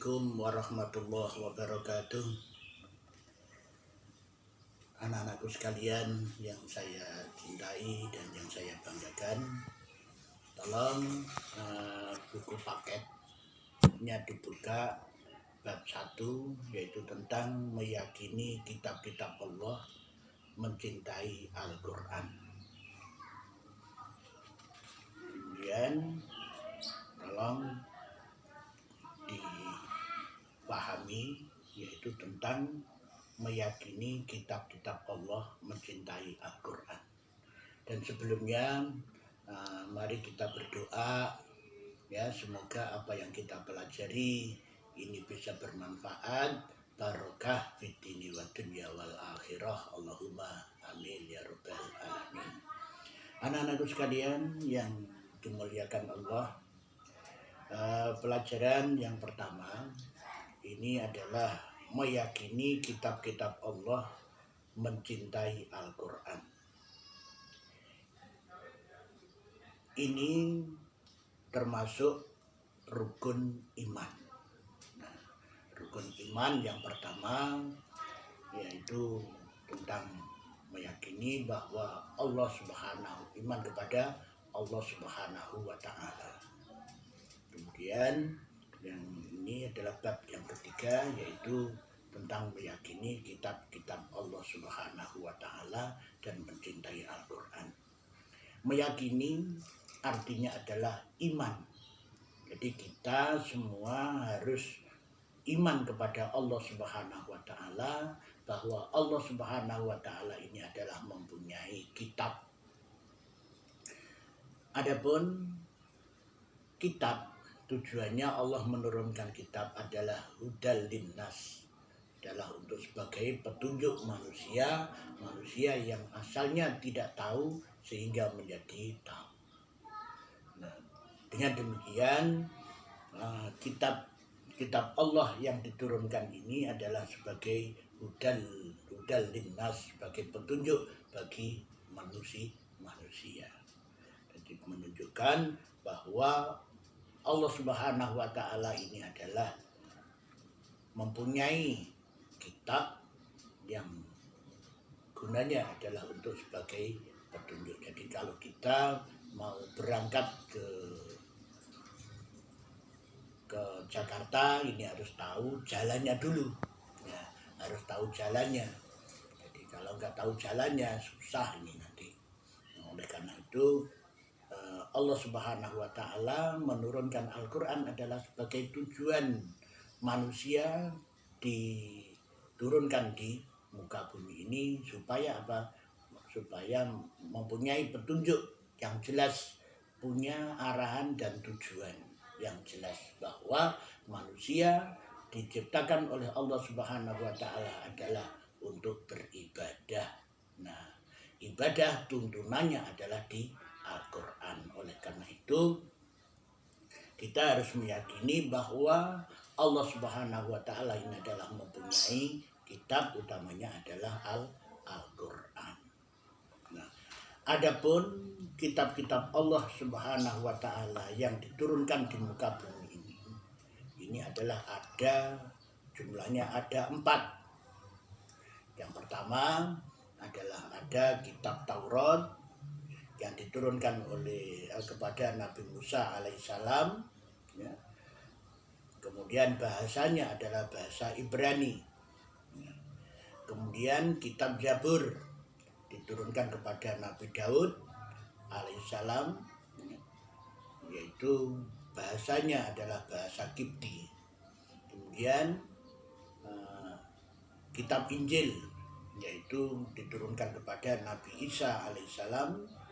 Assalamualaikum warahmatullahi wabarakatuh. Anak-anakku sekalian yang saya cintai dan yang saya banggakan, tolong buku paketnya dibuka bab 1, yaitu tentang meyakini kitab-kitab Allah, mencintai Al-Quran. Kemudian tolong dipahami, yaitu tentang meyakini kitab-kitab Allah, mencintai Al-Quran. Dan sebelumnya mari kita berdoa, ya, semoga apa yang kita pelajari ini bisa bermanfaat, barokah fid dini wa dunya wal akhirah. Allahumma amin ya rabbal alamin. Anak-anakku sekalian yang dimuliakan Allah, pelajaran yang pertama ini adalah meyakini kitab-kitab Allah, mencintai Al-Quran. Ini termasuk rukun iman. Nah, rukun iman yang pertama yaitu tentang meyakini bahwa Allah Subhanahu, iman kepada Allah Subhanahu wa Ta'ala. Kemudian yang ini adalah bab yang ketiga, yaitu tentang meyakini kitab-kitab Allah Subhanahu wa Ta'ala dan mencintai Al-Quran. Meyakini artinya adalah iman. Jadi kita semua harus iman kepada Allah Subhanahu wa Ta'ala, bahwa Allah Subhanahu wa Ta'ala ini adalah mempunyai kitab. Adapun kitab, tujuannya Allah menurunkan kitab adalah hudal linnas, adalah untuk sebagai petunjuk manusia yang asalnya tidak tahu sehingga menjadi tahu. Nah, dengan demikian kitab Allah yang diturunkan ini adalah sebagai hudal linnas, sebagai petunjuk bagi manusia. Jadi menunjukkan bahwa Allah Subhanahu wa Ta'ala ini adalah mempunyai kitab yang gunanya adalah untuk sebagai petunjuk. Jadi kalau kita mau berangkat ke Jakarta, ini harus tahu jalannya dulu, ya, harus tahu jalannya. Jadi kalau nggak tahu jalannya susah ini nanti. Oleh karena itu Allah Subhanahu wa Ta'ala menurunkan Al-Quran adalah sebagai tujuan manusia diturunkan di muka bumi ini supaya apa? Supaya mempunyai petunjuk yang jelas, punya arahan dan tujuan yang jelas, bahwa manusia diciptakan oleh Allah Subhanahu wa Ta'ala adalah untuk beribadah. Nah, ibadah tuntunannya adalah di Al-Quran. Oleh karena itu kita harus meyakini bahwa Allah Subhanahu wa Ta'ala ini adalah mempunyai kitab, utamanya adalah Al-Quran. Nah, adapun kitab-kitab Allah Subhanahu wa Ta'ala yang diturunkan di muka bumi ini adalah jumlahnya ada 4. Yang pertama adalah ada kitab Taurat yang diturunkan kepada Nabi Musa alaihissalam, ya. Kemudian bahasanya adalah bahasa Ibrani, ya. Kemudian kitab Zabur diturunkan kepada Nabi Daud alaihissalam, ya, yaitu bahasanya adalah bahasa Kipti. Kemudian kitab Injil, yaitu diturunkan kepada Nabi Isa alaihissalam,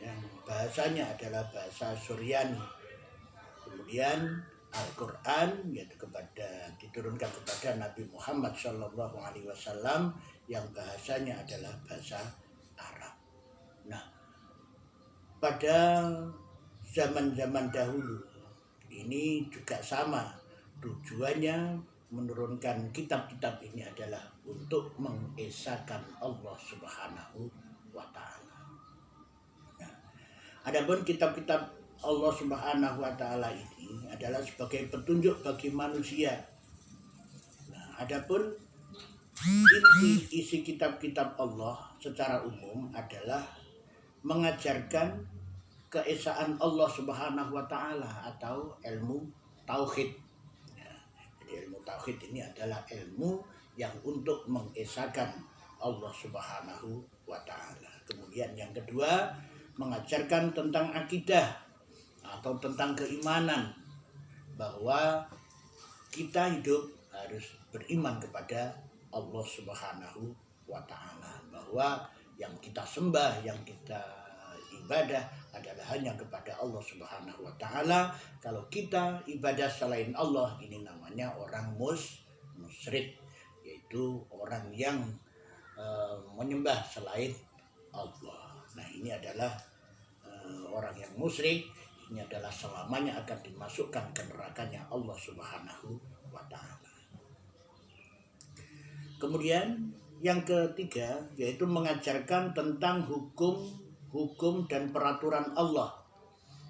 yang bahasanya adalah bahasa Suryani. Kemudian Al-Quran yaitu diturunkan kepada Nabi Muhammad SAW, yang bahasanya adalah bahasa Arab. Nah, pada zaman-zaman dahulu ini juga sama, tujuannya menurunkan kitab-kitab ini adalah untuk mengesahkan Allah Subhanahu wa Ta'ala. Adapun kitab-kitab Allah Subhanahu wa taala ini adalah sebagai petunjuk bagi manusia. Nah, adapun isi kitab-kitab Allah secara umum adalah mengajarkan keesaan Allah Subhanahu wa taala atau ilmu tauhid. Ya, jadi ilmu tauhid ini adalah ilmu yang untuk mengesahkan Allah Subhanahu wa taala. Kemudian yang kedua, mengajarkan tentang akidah atau tentang keimanan, bahwa kita hidup harus beriman kepada Allah Subhanahu wa taala, bahwa yang kita sembah, yang kita ibadah adalah hanya kepada Allah Subhanahu wa taala. Kalau kita ibadah selain Allah, ini namanya orang musyrik, yaitu orang yang menyembah selain Allah. Nah, ini adalah orang yang musyrik, ini adalah selamanya akan dimasukkan ke nerakanya Allah Subhanahu wa taala. Kemudian yang ketiga yaitu mengajarkan tentang hukum dan peraturan Allah,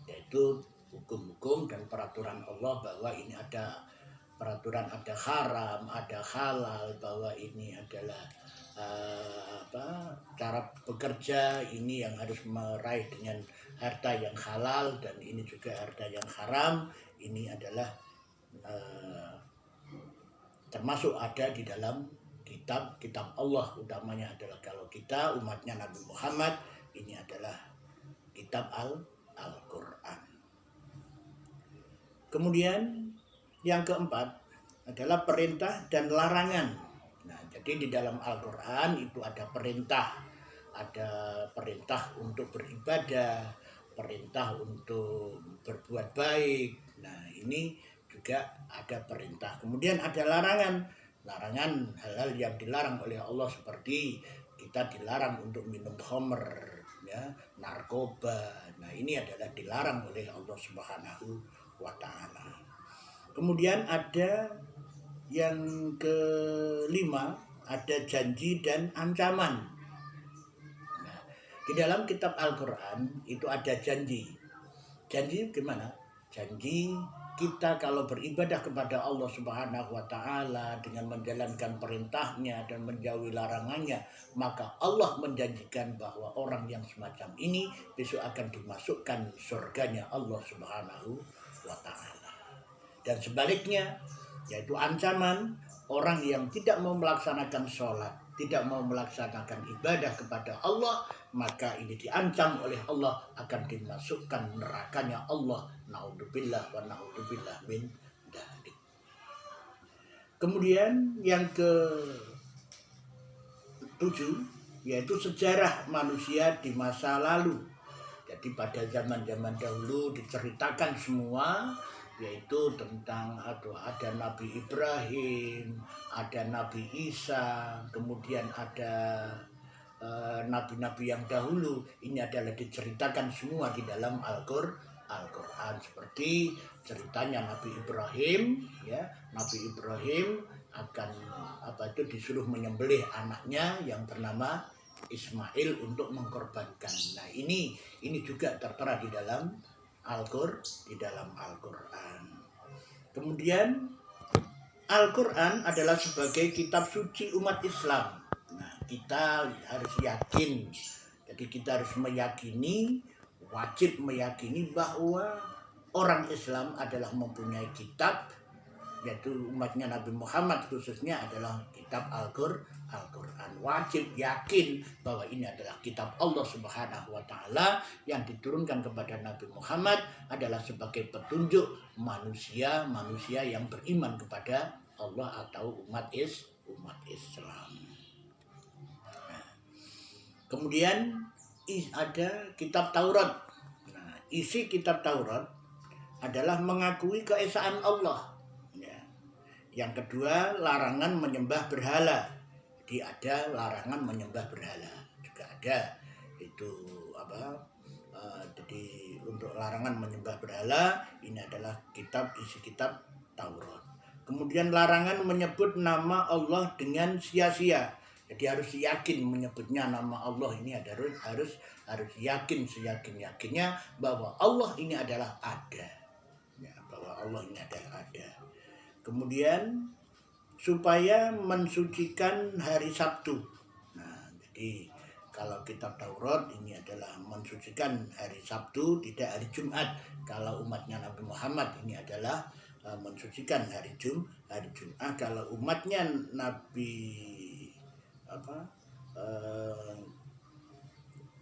yaitu hukum-hukum dan peraturan Allah, bahwa ini ada peraturan, ada haram, ada halal, bahwa ini adalah cara bekerja ini yang harus meraih dengan harta yang halal, dan ini juga harta yang haram. Ini adalah termasuk ada di dalam kitab Allah, utamanya adalah kalau kita umatnya Nabi Muhammad, ini adalah kitab Al-Quran. Kemudian yang keempat adalah perintah dan larangan. Nah, jadi di dalam Al-Quran itu ada perintah untuk beribadah, perintah untuk berbuat baik. Nah, ini juga ada perintah. Kemudian ada larangan hal-hal yang dilarang oleh Allah, seperti kita dilarang untuk minum khamr, ya, narkoba. Nah, ini adalah dilarang oleh Allah Subhanahu wa taala. Kemudian ada yang kelima, ada janji dan ancaman. Nah, di dalam kitab Al-Quran itu ada janji. Janji gimana? Janji kita kalau beribadah kepada Allah Subhanahu wa taala dengan menjalankan perintahnya dan menjauhi larangannya, maka Allah menjanjikan bahwa orang yang semacam ini besok akan dimasukkan surganya Allah Subhanahu wa taala. Dan sebaliknya, yaitu ancaman, orang yang tidak mau melaksanakan sholat, tidak mau melaksanakan ibadah kepada Allah, maka ini diancam oleh Allah akan dimasukkan nerakanya Allah. Naudzubillah wa naudzubillah min dzalik. Kemudian yang ke-7 yaitu sejarah manusia di masa lalu. Jadi pada zaman-zaman dahulu diceritakan semua, yaitu tentang ada Nabi Ibrahim, ada Nabi Isa, kemudian ada nabi-nabi yang dahulu. Ini adalah diceritakan semua di dalam Al-Quran, seperti ceritanya Nabi Ibrahim, ya. Nabi Ibrahim akan disuruh menyembelih anaknya yang bernama Ismail untuk mengkorbankan. Nah, ini juga tertera di dalam Al-Quran. Kemudian Al-Quran adalah sebagai kitab suci umat Islam. Nah, kita harus yakin, jadi kita harus meyakini, wajib meyakini bahwa orang Islam adalah mempunyai kitab, yaitu umatnya Nabi Muhammad khususnya adalah kitab Al-Quran. Wajib yakin bahwa ini adalah kitab Allah Subhanahu wa taala yang diturunkan kepada Nabi Muhammad, adalah sebagai petunjuk manusia yang beriman kepada Allah atau umat Islam. Nah, kemudian ada kitab Taurat. Nah, isi kitab Taurat adalah mengakui keesaan Allah. Yang kedua, larangan menyembah berhala. Jadi ada larangan menyembah berhala juga ada. Itu jadi untuk larangan menyembah berhala ini adalah isi kitab Taurat. Kemudian larangan menyebut nama Allah dengan sia-sia. Jadi harus yakin menyebutnya nama Allah ini harus yakin seyakin-yakinnya bahwa Allah ini adalah ada. Ya, bahwa Allah ini adalah ada. Kemudian supaya mensucikan hari Sabtu. Nah, jadi kalau kitab Taurat ini adalah mensucikan hari Sabtu, tidak hari Jumat. Kalau umatnya Nabi Muhammad ini adalah mensucikan hari Jumat. Kalau umatnya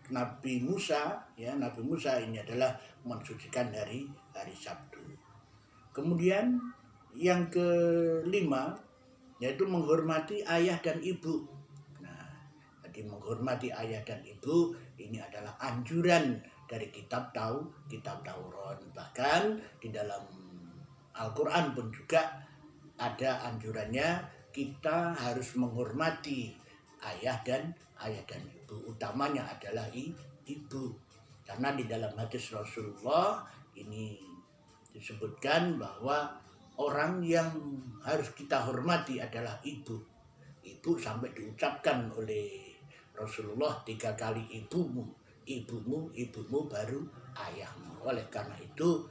Nabi Musa, ya Nabi Musa ini adalah mensucikan hari Sabtu. Kemudian yang kelima yaitu menghormati ayah dan ibu. Nah, jadi menghormati ayah dan ibu ini adalah anjuran dari kitab Taurat. Bahkan di dalam Al-Quran pun juga ada anjurannya kita harus menghormati ayah dan ibu, utamanya adalah ibu. Karena di dalam hadis Rasulullah ini disebutkan bahwa orang yang harus kita hormati adalah ibu. Ibu sampai diucapkan oleh Rasulullah 3 kali, ibumu, baru ayahmu. Oleh karena itu,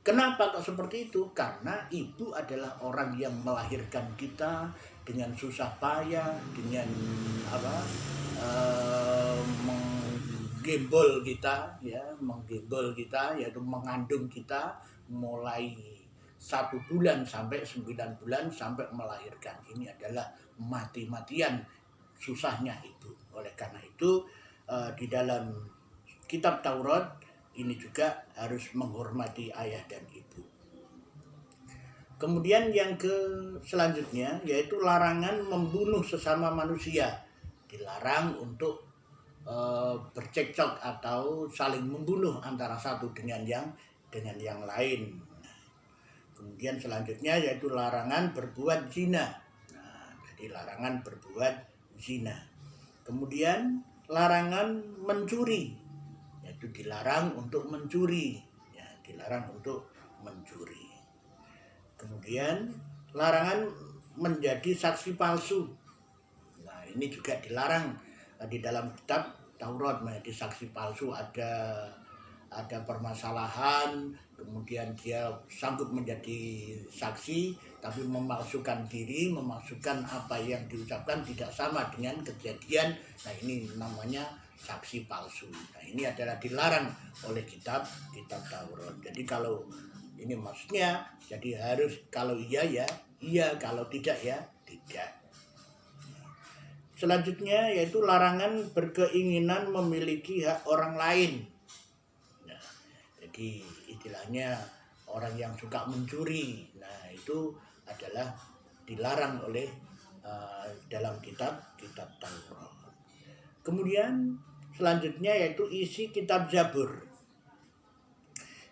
kenapa kok seperti itu? Karena ibu adalah orang yang melahirkan kita dengan susah payah, dengan menggembol kita, yaitu mengandung kita mulai 1 bulan sampai 9 bulan sampai melahirkan. Ini adalah mati-matian susahnya ibu. Oleh karena itu di dalam kitab Taurat ini juga harus menghormati ayah dan ibu. Kemudian yang selanjutnya yaitu larangan membunuh sesama manusia. Dilarang untuk bercekcok atau saling membunuh antara satu dengan yang lain. Kemudian selanjutnya yaitu larangan berbuat zina. Nah, jadi larangan berbuat zina. Kemudian larangan mencuri, yaitu dilarang untuk mencuri. Ya, dilarang untuk mencuri. Kemudian larangan menjadi saksi palsu. Nah, ini juga dilarang di dalam kitab Taurat. Menjadi saksi palsu ada permasalahan, kemudian dia sanggup menjadi saksi tapi memalsukan diri, memalsukan apa yang diucapkan tidak sama dengan kejadian. Nah, ini namanya saksi palsu. Nah, ini adalah dilarang oleh kitab Taurat. Jadi kalau ini maksudnya, jadi harus kalau iya, kalau tidak ya tidak. Selanjutnya yaitu larangan berkeinginan memiliki hak orang lain. Nah, jadi istilahnya orang yang suka mencuri, nah itu adalah dilarang oleh dalam kitab Taurat. Kemudian selanjutnya yaitu isi kitab Zabur.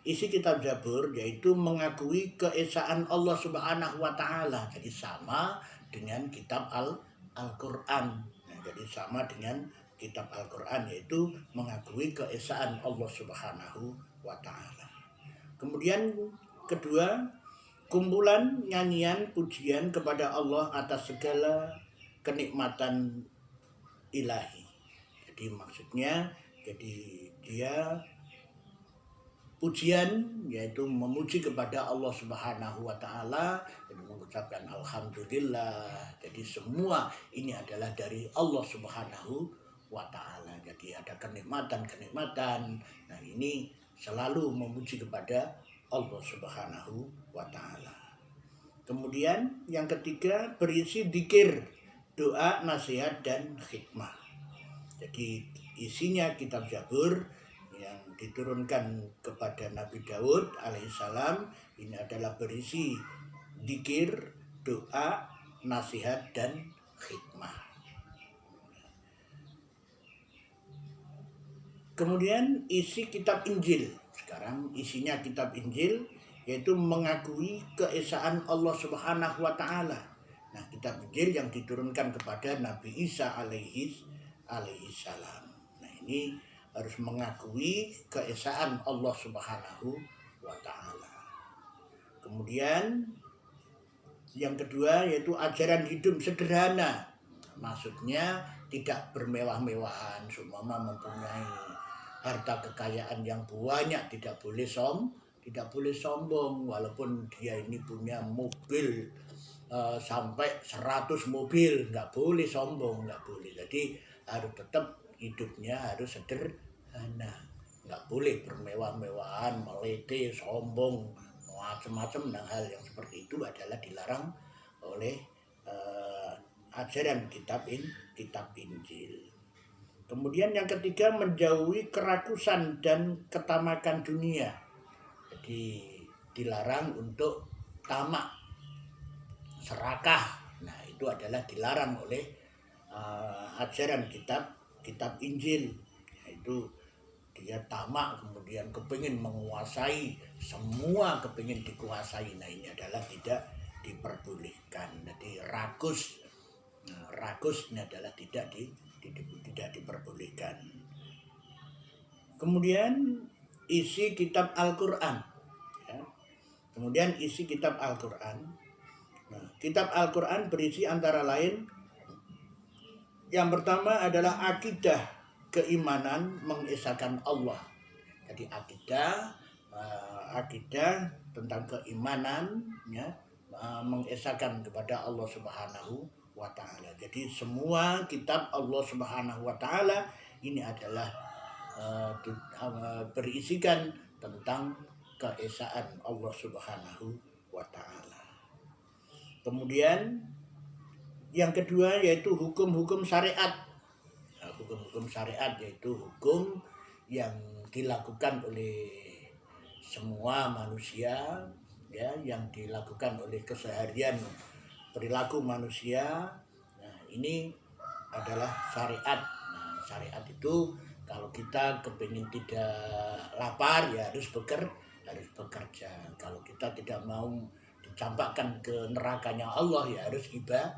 Isi kitab Zabur yaitu mengakui keesaan Allah Subhanahu wa Ta'ala. Jadi sama dengan kitab Al-Quran. Nah, jadi sama dengan kitab Al-Quran yaitu mengakui keesaan Allah Subhanahu wa Ta'ala. Kemudian kedua, kumpulan nyanyian pujian kepada Allah atas segala kenikmatan ilahi. Jadi maksudnya dia pujian yaitu memuji kepada Allah Subhanahu wa Ta'ala, jadi mengucapkan alhamdulillah. Jadi semua ini adalah dari Allah Subhanahu wa Ta'ala. Jadi ada kenikmatan. Nah, ini selalu memuji kepada Allah Subhanahu wa Ta'ala. Kemudian yang ketiga berisi dzikir, doa, nasihat dan hikmah. Jadi isinya kitab Zabur yang diturunkan kepada Nabi Daud alaihissalam ini adalah berisi dzikir, doa, nasihat dan hikmah. Kemudian isi kitab Injil. Sekarang isinya kitab Injil yaitu mengakui keesaan Allah Subhanahu wa Ta'ala. Nah, kitab Injil yang diturunkan kepada Nabi Isa alaihissalam. Nah, ini harus mengakui keesaan Allah Subhanahu wa Ta'ala. Kemudian yang kedua yaitu ajaran hidup sederhana. Maksudnya tidak bermewah-mewahan, seumpama mempunyai harta kekayaan yang banyak tidak boleh sombong, walaupun dia ini punya mobil sampai 100 mobil, nggak boleh sombong, nggak boleh. Jadi harus tetap hidupnya harus sederhana, nggak boleh bermewah-mewahan, melete, sombong, macam-macam. Dan hal yang seperti itu adalah dilarang oleh ajaran kitab Injil. Kemudian yang ketiga, menjauhi kerakusan dan ketamakan dunia. Jadi dilarang untuk tamak, serakah. Nah, itu adalah dilarang oleh ajaran kitab Injil, yaitu dia tamak, kemudian kepingin menguasai, semua kepingin dikuasai. Nah, ini adalah tidak diperbolehkan. Jadi rakus, rakus ini adalah tidak diperbolehkan. Kemudian isi kitab Al-Quran, ya. Kemudian isi kitab Al-Quran. Nah, kitab Al-Quran berisi antara lain, yang pertama adalah akidah, keimanan mengesahkan Allah. Jadi akidah tentang keimanan, ya, mengesahkan kepada Allah Subhanahu wa Ta'ala. Jadi semua kitab Allah Subhanahu wa Ta'ala ini adalah berisikan tentang keesaan Allah Subhanahu wa Ta'ala. Kemudian yang kedua yaitu hukum-hukum syariat. Nah, hukum-hukum syariat yaitu hukum yang dilakukan oleh semua manusia, ya, yang dilakukan oleh keseharian perilaku manusia. Nah, ini adalah syariat. Nah, syariat itu kalau kita kepingin tidak lapar ya harus bekerja. Kalau kita tidak mau dicampakkan ke nerakanya Allah ya harus ibadah.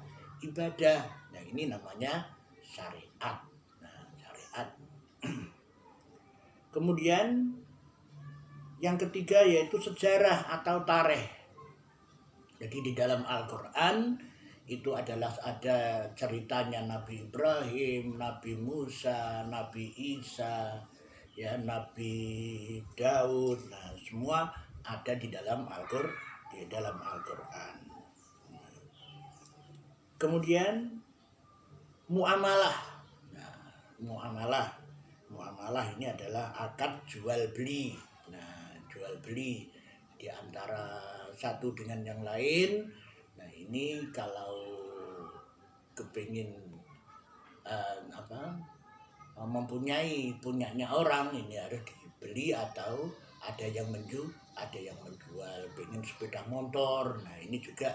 Nah, ini namanya syariat. Nah, syariat. Kemudian yang ketiga yaitu sejarah atau tarikh. Jadi di dalam Al-Quran itu adalah ada ceritanya Nabi Ibrahim, Nabi Musa, Nabi Isa, ya, Nabi Daud. Nah, semua ada di dalam Al-Quran. Kemudian muamalah. Nah, muamalah ini adalah akad jual beli. Nah, jual beli di antara satu dengan yang lain. Nah, ini kalau kepingin punyanya orang ini harus dibeli atau ada yang menjual. Pengen sepeda motor, nah ini juga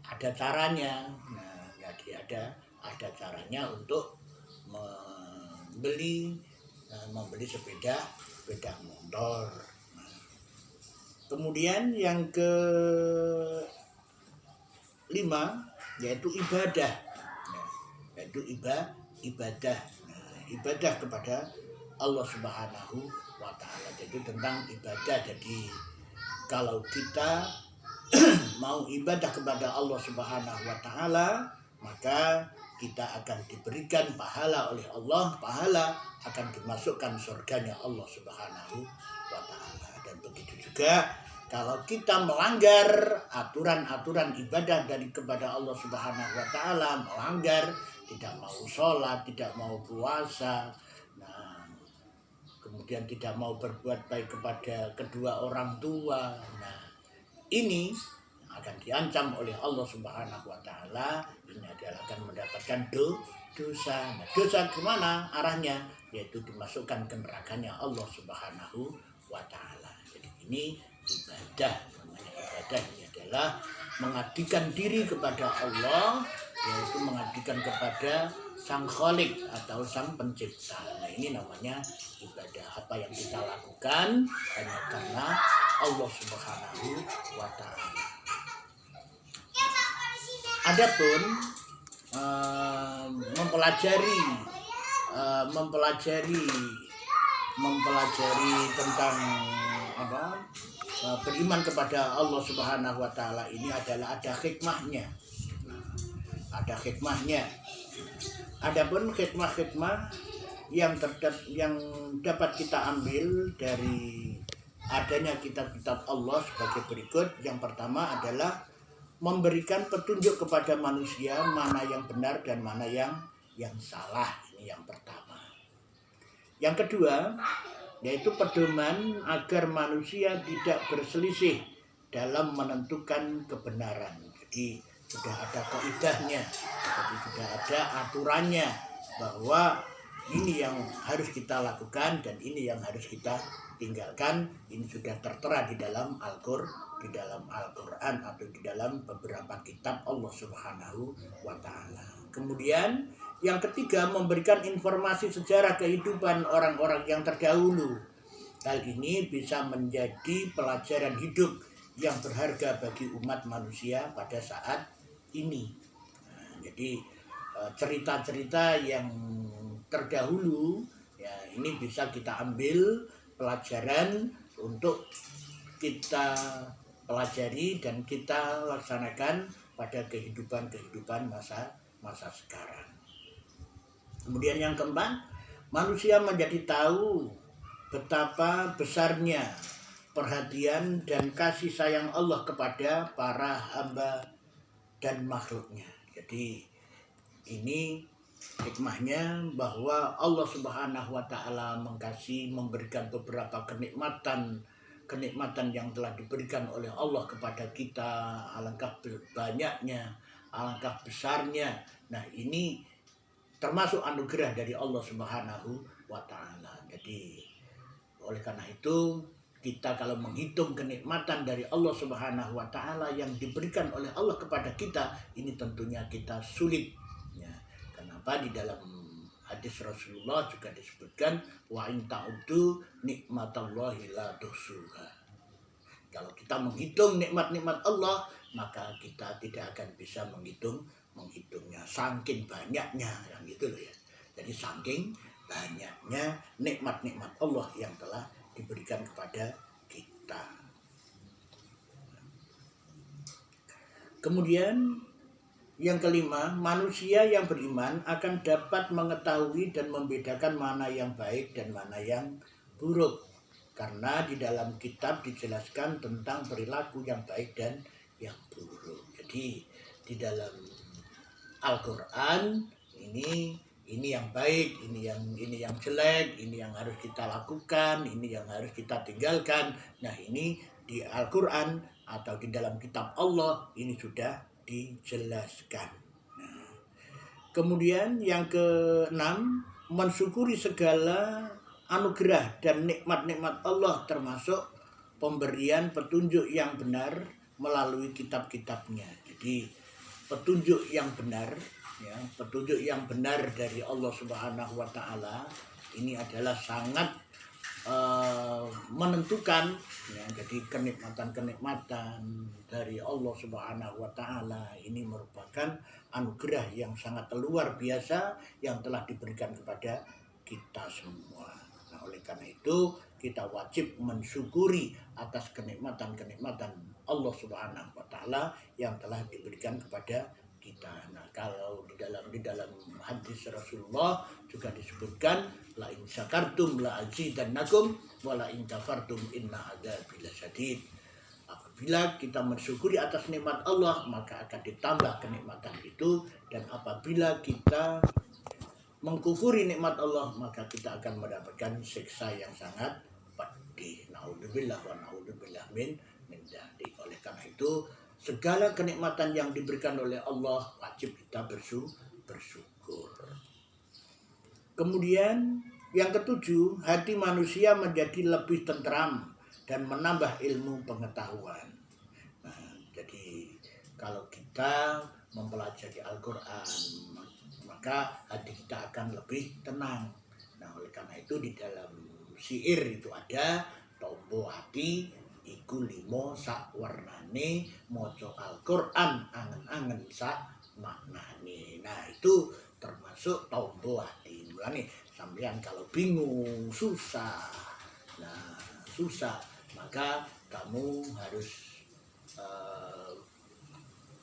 ada caranya. Nah, jadi ada caranya untuk membeli sepeda motor. Kemudian yang kelima yaitu ibadah, yaitu ibadah, ibadah kepada Allah Subhanahu wa Ta'ala. Jadi tentang ibadah. Jadi kalau kita mau ibadah kepada Allah Subhanahu wa Ta'ala, maka kita akan diberikan pahala oleh Allah, pahala akan dimasukkan surganya Allah Subhanahu wa Ta'ala. Dan begitu juga kalau kita melanggar aturan-aturan ibadah dari kepada Allah Subhanahu wa Ta'ala, melanggar, tidak mau sholat, tidak mau puasa, nah, kemudian tidak mau berbuat baik kepada kedua orang tua, nah, ini akan diancam oleh Allah Subhanahu wa Ta'ala. Ini adalah akan mendapatkan dosa. Nah, dosa kemana arahnya? Yaitu dimasukkan ke nerakanya Allah Subhanahu wa Ta'ala. Jadi ini ibadah. Namanya ibadah ini adalah mengabdikan diri kepada Allah, yaitu mengabdikan kepada Sang Khalik atau Sang Pencipta. Nah, ini namanya ibadah. Apa yang kita lakukan hanya karena Allah Subhanahu wa Ta'ala. Adapun mempelajari tentang beriman kepada Allah Subhanahu wa Ta'ala ini adalah ada hikmahnya. Nah, ada hikmahnya. Adapun hikmah-hikmah yang dapat kita ambil dari adanya kitab-kitab Allah sebagai berikut. Yang pertama adalah memberikan petunjuk kepada manusia mana yang benar dan mana yang salah. Ini yang pertama. Yang kedua, yaitu pedoman agar manusia tidak berselisih dalam menentukan kebenaran. Jadi sudah ada kaidahnya, jadi sudah ada aturannya bahwa ini yang harus kita lakukan dan ini yang harus kita tinggalkan. Ini sudah tertera di dalam Al-Quran atau di dalam beberapa kitab Allah Subhanahu wa Ta'ala. Kemudian yang ketiga, memberikan informasi sejarah kehidupan orang-orang yang terdahulu. Hal ini bisa menjadi pelajaran hidup yang berharga bagi umat manusia pada saat ini. Nah, jadi cerita-cerita yang terdahulu ya, ini bisa kita ambil pelajaran untuk kita pelajari dan kita laksanakan pada kehidupan masa sekarang. Kemudian yang keempat, manusia menjadi tahu betapa besarnya perhatian dan kasih sayang Allah kepada para hamba dan makhluknya. Jadi ini hikmahnya bahwa Allah Subhanahu wa Ta'ala memberikan beberapa kenikmatan yang telah diberikan oleh Allah kepada kita. Alangkah banyaknya, alangkah besarnya. Nah, ini termasuk anugerah dari Allah Subhanahu wa Ta'ala. Jadi oleh karena itu kita kalau menghitung kenikmatan dari Allah Subhanahu wa Ta'ala yang diberikan oleh Allah kepada kita, ini tentunya kita sulit ya. Kenapa? Di dalam hadis Rasulullah juga disebutkan wa in ta'uddu nikmatallahi la tuhsuha. Kalau kita menghitung nikmat-nikmat Allah, maka kita tidak akan bisa menghitungnya, saking banyaknya yang gitu loh ya. Jadi saking banyaknya nikmat-nikmat Allah yang telah diberikan kepada kita. Kemudian yang kelima, manusia yang beriman akan dapat mengetahui dan membedakan mana yang baik dan mana yang buruk. Karena di dalam kitab dijelaskan tentang perilaku yang baik dan yang buruk. Jadi di dalam Al-Quran ini yang baik, ini yang jelek, ini yang harus kita lakukan, ini yang harus kita tinggalkan. Nah, ini di Al-Quran atau di dalam kitab Allah ini sudah dijelaskan. Nah, kemudian yang keenam, mensyukuri segala anugerah dan nikmat-nikmat Allah termasuk pemberian petunjuk yang benar melalui kitab-kitabnya. Jadi petunjuk yang benar ya, petunjuk yang benar dari Allah Subhanahu wa Ta'ala ini adalah sangat menentukan ya. Jadi kenikmatan-kenikmatan dari Allah Subhanahu wa Ta'ala ini merupakan anugerah yang sangat luar biasa yang telah diberikan kepada kita semua. Nah, oleh karena itu kita wajib mensyukuri atas kenikmatan-kenikmatan Allah Subhanahu wa Ta'ala yang telah diberikan kepada kita. Nah, kalau di dalam hadis Rasulullah juga disebutkan la in syakartum la azidannakum wa la in kafartum inna adzabi lasyadid. Apabila kita mensyukuri atas nikmat Allah, maka akan ditambah kenikmatan itu, dan apabila kita mengkufuri nikmat Allah, maka kita akan mendapatkan siksa yang sangat pedih. Naudzubillah wa naudzubillah min dzalik. Oleh karena itu, segala kenikmatan yang diberikan oleh Allah wajib kita bersyukur. Kemudian yang ketujuh, hati manusia menjadi lebih tentram dan menambah ilmu pengetahuan. Nah, jadi kalau kita mempelajari Al-Quran, maka hati kita akan lebih tenang. Nah, oleh karena itu di dalam syair itu ada tombo hati iku limo sak warnane maca Al-Qur'an angen-angen sak maknane. Nah, itu termasuk tombo hati. Mulane sampean kalau bingung, susah. Nah, susah, maka kamu harus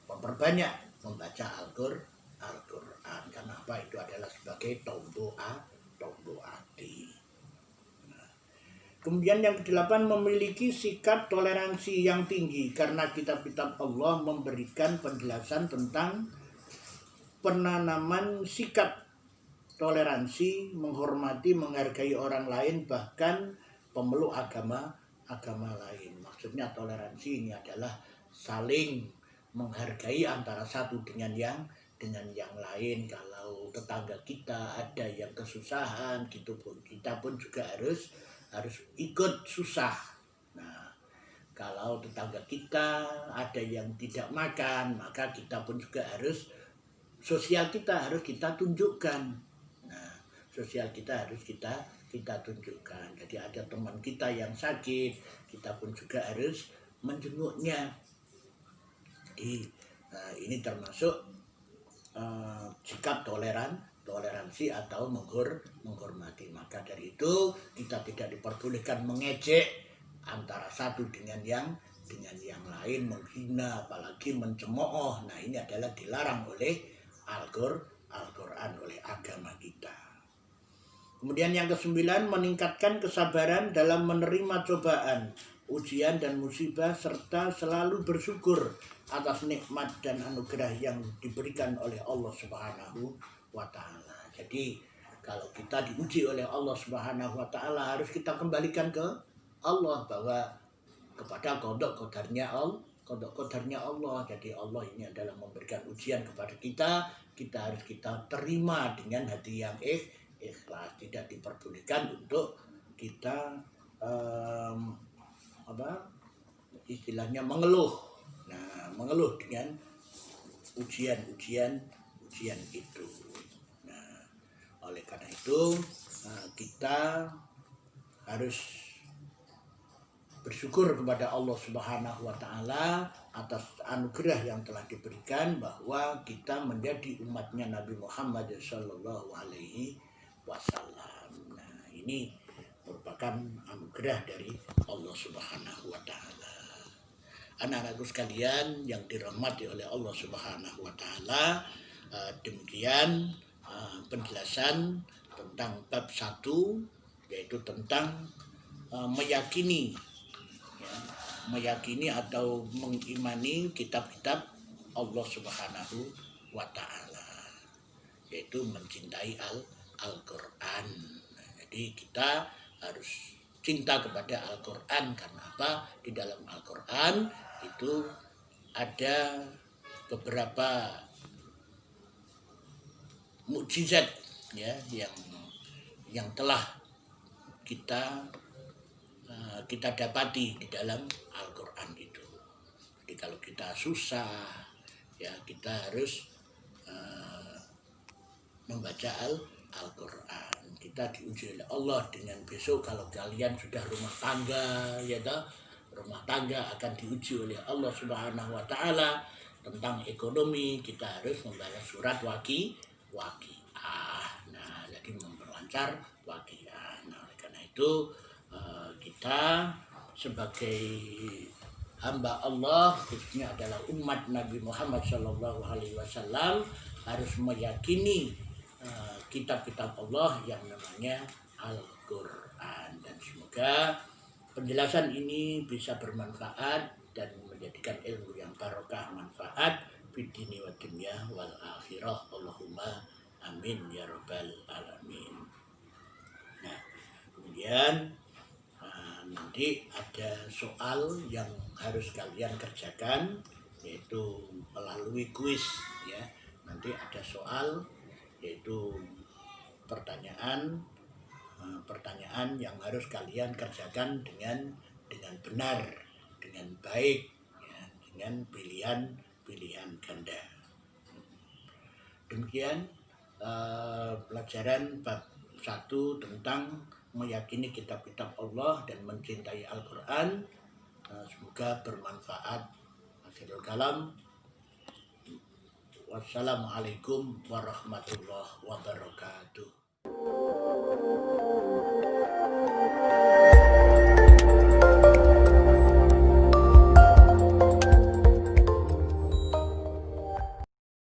memperbanyak membaca Al-Qur'an. Karena apa itu adalah sebagai tombo ati. Kemudian yang kedelapan, memiliki sikap toleransi yang tinggi, karena kitab-kitab Allah memberikan penjelasan tentang penanaman sikap toleransi, menghormati, menghargai orang lain, bahkan pemeluk agama lain. Maksudnya toleransi ini adalah saling menghargai antara satu dengan yang lain. Kalau tetangga kita ada yang kesusahan, gitu pun kita pun juga harus ikut susah. Nah, kalau tetangga kita ada yang tidak makan, maka kita pun juga harus sosial kita harus kita tunjukkan. Nah, sosial kita harus kita tunjukkan. Jadi ada teman kita yang sakit, kita pun juga harus menjenguknya. Jadi ini termasuk sikap toleransi atau menghormati. Maka dari itu kita tidak diperbolehkan mengejek antara satu dengan yang lain, menghina, apalagi mencemooh. Nah, ini adalah dilarang oleh Al-Quran, oleh agama kita. Kemudian yang ke-9, meningkatkan kesabaran dalam menerima cobaan, ujian dan musibah, serta selalu bersyukur atas nikmat dan anugerah yang diberikan oleh Allah Subhanahu wa Ta'ala. Jadi kalau kita diuji oleh Allah Subhanahu wa Ta'ala, harus kita kembalikan ke Allah, bahwa kepada qada-qadarnya Allah. Jadi Allah ini adalah memberikan ujian kepada kita harus kita terima dengan hati yang ikhlas. Tidak diperbolehkan untuk kita istilahnya mengeluh. Nah, mengeluh dengan ujian itu. Nah, oleh karena itu kita harus bersyukur kepada Allah Subhanahu wa Ta'ala atas anugerah yang telah diberikan, bahwa kita menjadi umatnya Nabi Muhammad Sallallahu Alaihi Wasallam. Nah, ini merupakan anugerah dari Allah Subhanahu wa Ta'ala. Anak-anakku sekalian yang dirahmati oleh Allah Subhanahu wa Ta'ala, demikian penjelasan tentang bab 1, yaitu tentang meyakini atau mengimani kitab-kitab Allah Subhanahu wa Ta'ala, yaitu mencintai Al-Quran. Jadi kita harus cinta kepada Al-Quran. Karena apa? Di dalam Al-Quran itu ada beberapa mukjizat, ya, yang telah kita dapati di dalam Al-Quran itu. Jadi kalau kita susah, ya kita harus membaca Al-Quran. Kita diuji oleh Allah dengan besok kalau kalian sudah rumah tangga, ya toh, rumah tangga akan diuji oleh Allah Subhanahu wa Ta'ala tentang ekonomi. Kita harus membaca surat Waqiah. Nah, jadi memperlancar Waqiah. Nah, oleh karena itu kita sebagai hamba Allah, khususnya adalah umat Nabi Muhammad Sallallahu Alaihi Wasallam, harus meyakini kitab-kitab Allah yang namanya Al-Quran. Dan semoga penjelasan ini bisa bermanfaat dan menjadikan ilmu yang barokah, manfaat fid dini wa dunya wal akhirah. Allahumma amin ya rabbal alamin. Nah, kemudian nanti ada soal yang harus kalian kerjakan, yaitu melalui kuis, ya. Nanti ada soal, yaitu pertanyaan yang harus kalian kerjakan dengan benar, dengan baik, ya, dengan pilihan ganda. Demikian pelajaran bab 1 tentang meyakini kitab-kitab Allah dan mencintai Al-Quran. Semoga bermanfaat. Akhirul kalam. Wassalamualaikum warahmatullahi wabarakatuh.